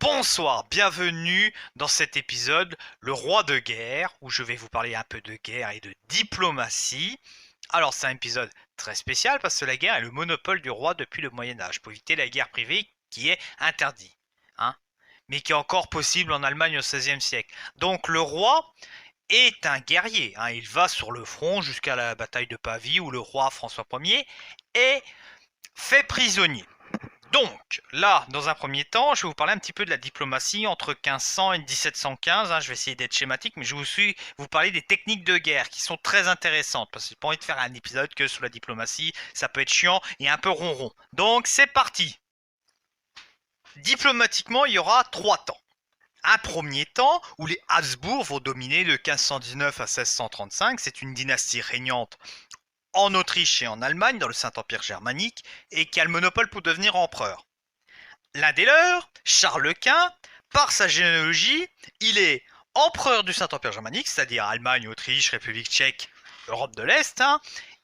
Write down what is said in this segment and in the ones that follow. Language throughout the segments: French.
Bonsoir, bienvenue dans cet épisode, le roi de guerre, où je vais vous parler un peu de guerre et de diplomatie. Alors c'est un épisode très spécial parce que la guerre est le monopole du roi depuis le Moyen-Âge, pour éviter la guerre privée qui est interdite, hein, mais qui est encore possible en Allemagne au XVIe siècle. Donc le roi est un guerrier, hein, il va sur le front jusqu'à la bataille de Pavie où le roi François Ier est fait prisonnier. Donc, là, dans un premier temps, je vais vous parler un petit peu de la diplomatie entre 1500 et 1715. Je vais essayer d'être schématique, mais je vais vous parler des techniques de guerre qui sont très intéressantes. Parce que j'ai pas envie de faire un épisode que sur la diplomatie, ça peut être chiant et un peu ronron. Donc, c'est parti. Diplomatiquement, il y aura trois temps. Un premier temps où les Habsbourg vont dominer de 1519 à 1635. C'est une dynastie régnante en Autriche et en Allemagne, dans le Saint-Empire germanique, et qui a le monopole pour devenir empereur. L'un des leurs, Charles Quint, par sa généalogie, il est empereur du Saint-Empire germanique, c'est-à-dire Allemagne, Autriche, République tchèque, Europe de l'Est,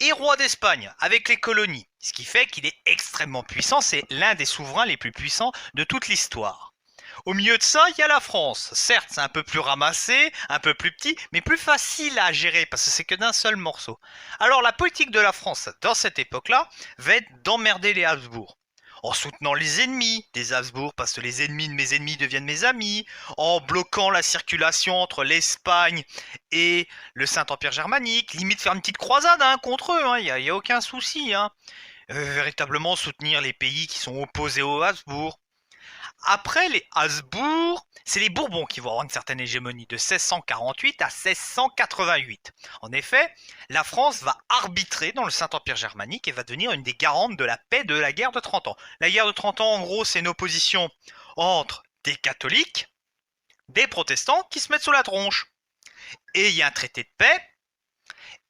et roi d'Espagne, avec les colonies. Ce qui fait qu'il est extrêmement puissant, c'est l'un des souverains les plus puissants de toute l'histoire. Au milieu de ça, il y a la France. Certes, c'est un peu plus ramassé, un peu plus petit, mais plus facile à gérer parce que c'est que d'un seul morceau. Alors la politique de la France dans cette époque-là va être d'emmerder les Habsbourg. En soutenant les ennemis des Habsbourg, parce que les ennemis de mes ennemis deviennent mes amis, en bloquant la circulation entre l'Espagne et le Saint-Empire germanique, limite faire une petite croisade contre eux, y a aucun souci. Véritablement soutenir les pays qui sont opposés aux Habsbourg. Après les Habsbourg, c'est les Bourbons qui vont avoir une certaine hégémonie de 1648 à 1688. En effet, la France va arbitrer dans le Saint-Empire germanique et va devenir une des garantes de la paix de la guerre de 30 ans. La guerre de 30 ans, en gros, c'est une opposition entre des catholiques, des protestants qui se mettent sous la tronche. Et il y a un traité de paix.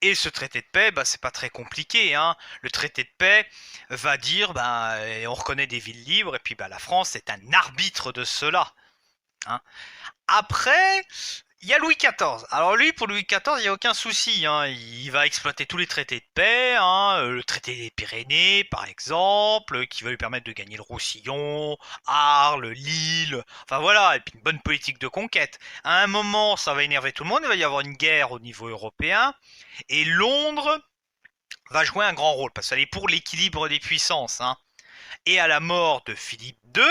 Et ce traité de paix, c'est pas très compliqué. Le traité de paix va dire, on reconnaît des villes libres, et puis la France est un arbitre de cela. Après, il y a Louis XIV. Alors lui, pour Louis XIV, il n'y a aucun souci. Il va exploiter tous les traités de paix. Le traité des Pyrénées, par exemple, qui va lui permettre de gagner le Roussillon, Arles, Lille. Enfin voilà, et puis une bonne politique de conquête. À un moment, ça va énerver tout le monde. Il va y avoir une guerre au niveau européen. Et Londres va jouer un grand rôle, parce qu'elle est pour l'équilibre des puissances. Et à la mort de Philippe II,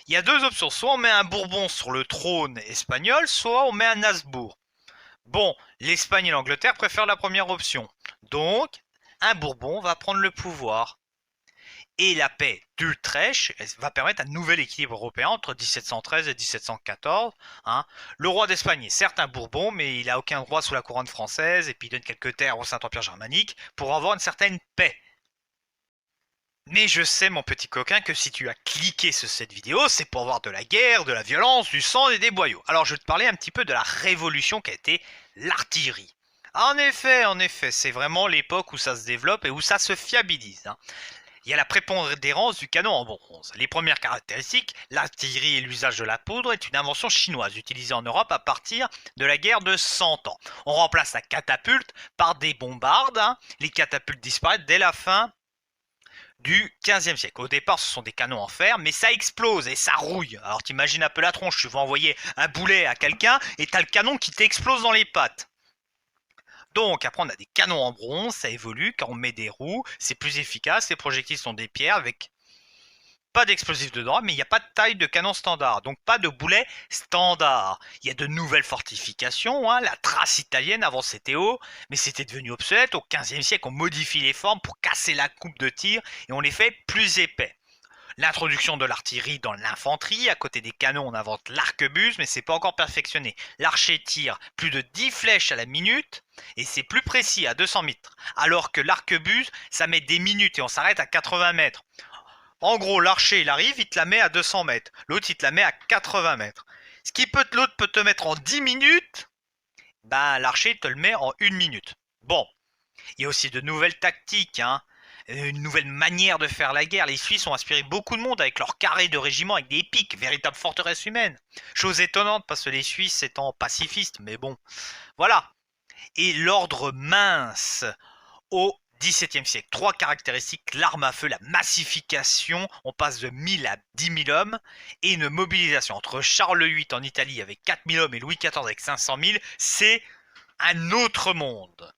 il y a deux options. Soit on met un Bourbon sur le trône espagnol, soit on met un Habsbourg. Bon, l'Espagne et l'Angleterre préfèrent la première option. Donc, un Bourbon va prendre le pouvoir. Et la paix d'Utrecht va permettre un nouvel équilibre européen entre 1713 et 1714. Le roi d'Espagne est certes un Bourbon, mais il n'a aucun droit sous la couronne française, et puis il donne quelques terres au Saint-Empire germanique pour avoir une certaine paix. Mais je sais, mon petit coquin, que si tu as cliqué sur cette vidéo, c'est pour voir de la guerre, de la violence, du sang et des boyaux. Alors je vais te parler un petit peu de la révolution qu'a été l'artillerie. En effet, c'est vraiment l'époque où ça se développe et où ça se fiabilise. Il y a la prépondérance du canon en bronze. Les premières caractéristiques, l'artillerie et l'usage de la poudre est une invention chinoise utilisée en Europe à partir de la guerre de 100 ans. On remplace la catapulte par des bombardes. Les catapultes disparaissent dès la fin du 15e siècle. Au départ, ce sont des canons en fer, mais ça explose et ça rouille. Alors t'imagines un peu la tronche, tu vas envoyer un boulet à quelqu'un et t'as le canon qui t'explose dans les pattes. Donc après on a des canons en bronze, ça évolue, quand on met des roues, c'est plus efficace, les projectiles sont des pierres avec pas d'explosifs dedans, mais il n'y a pas de taille de canon standard, donc pas de boulet standard. Il y a de nouvelles fortifications, la trace italienne, avant c'était haut, mais c'était devenu obsolète. Au 15e siècle, on modifie les formes pour casser la coupe de tir et on les fait plus épais. L'introduction de l'artillerie dans l'infanterie, à côté des canons on invente l'arquebuse, mais c'est pas encore perfectionné. L'archer tire plus de 10 flèches à la minute, et c'est plus précis à 200 mètres, alors que l'arquebuse, ça met des minutes et on s'arrête à 80 mètres. En gros, l'archer, il arrive, il te la met à 200 mètres. L'autre, il te la met à 80 mètres. L'autre peut te mettre en 10 minutes, l'archer te le met en 1 minute. Bon, il y a aussi de nouvelles tactiques, une nouvelle manière de faire la guerre. Les Suisses ont inspiré beaucoup de monde avec leurs carrés de régiment avec des piques, véritables forteresses humaines. Chose étonnante parce que les Suisses étant pacifistes, mais bon, voilà. Et l'ordre mince au XVIIe siècle, 3 caractéristiques, l'arme à feu, la massification, on passe de 1000 à 10 000 hommes, et une mobilisation entre Charles VIII en Italie avec 4000 hommes et Louis XIV avec 500 000, c'est un autre monde.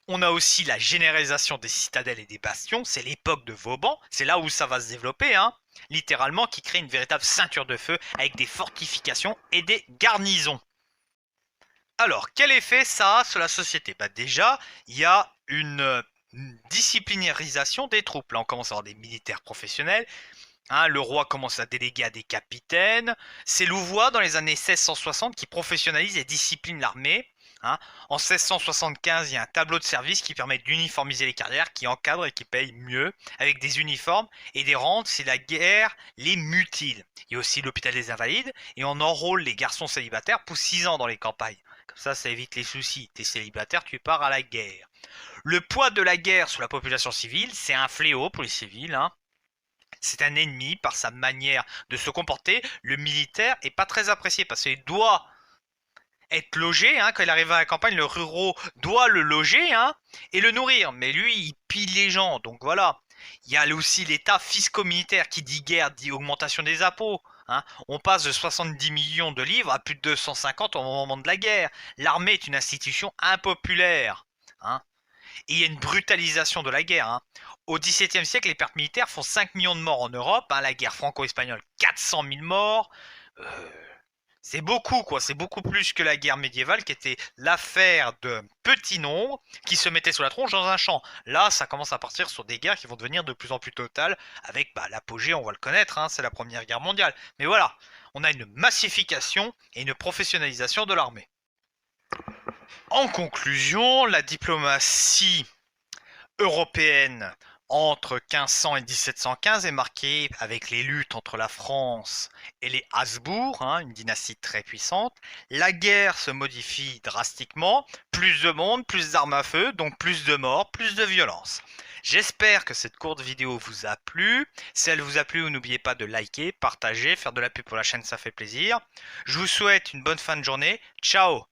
On a aussi la généralisation des citadelles et des bastions, c'est l'époque de Vauban, c'est là où ça va se développer, hein, littéralement, qui crée une véritable ceinture de feu avec des fortifications et des garnisons. Alors, quel effet ça a sur la société? Bah déjà, il y a une disciplinarisation des troupes. Là, on commence à avoir des militaires professionnels. Hein, le roi commence à déléguer à des capitaines. C'est Louvois, dans les années 1660, qui professionnalise et discipline l'armée. Hein. En 1675, il y a un tableau de service qui permet d'uniformiser les carrières, qui encadre et qui paye mieux, avec des uniformes et des rentes si la guerre les mutile. Il y a aussi l'hôpital des Invalides, et on enrôle les garçons célibataires pour 6 ans dans les campagnes. Comme ça évite les soucis. T'es célibataire, tu pars à la guerre. Le poids de la guerre sur la population civile, c'est un fléau pour les civils. Hein. C'est un ennemi par sa manière de se comporter. Le militaire est pas très apprécié parce qu'il doit être logé. Hein. Quand il arrive à la campagne, le rural doit le loger, hein, et le nourrir. Mais lui, il pille les gens. Donc voilà. Il y a aussi l'état fisco-militaire qui dit guerre, dit augmentation des impôts. Hein. On passe de 70 millions de livres à plus de 250 au moment de la guerre. L'armée est une institution impopulaire. Hein. Et il y a une brutalisation de la guerre. Hein. Au XVIIe siècle, les pertes militaires font 5 millions de morts en Europe. Hein. La guerre franco-espagnole, 400 000 morts. C'est beaucoup, quoi. C'est beaucoup plus que la guerre médiévale qui était l'affaire de petits nombres qui se mettaient sous la tronche dans un champ. Là, ça commence à partir sur des guerres qui vont devenir de plus en plus totales avec l'apogée, on va le connaître, hein, c'est la Première Guerre mondiale. Mais voilà, on a une massification et une professionnalisation de l'armée. En conclusion, la diplomatie européenne entre 1500 et 1715 est marquée avec les luttes entre la France et les Habsbourg, hein, une dynastie très puissante. La guerre se modifie drastiquement, plus de monde, plus d'armes à feu, donc plus de morts, plus de violence. J'espère que cette courte vidéo vous a plu. Si elle vous a plu, n'oubliez pas de liker, partager, faire de la pub pour la chaîne, ça fait plaisir. Je vous souhaite une bonne fin de journée. Ciao!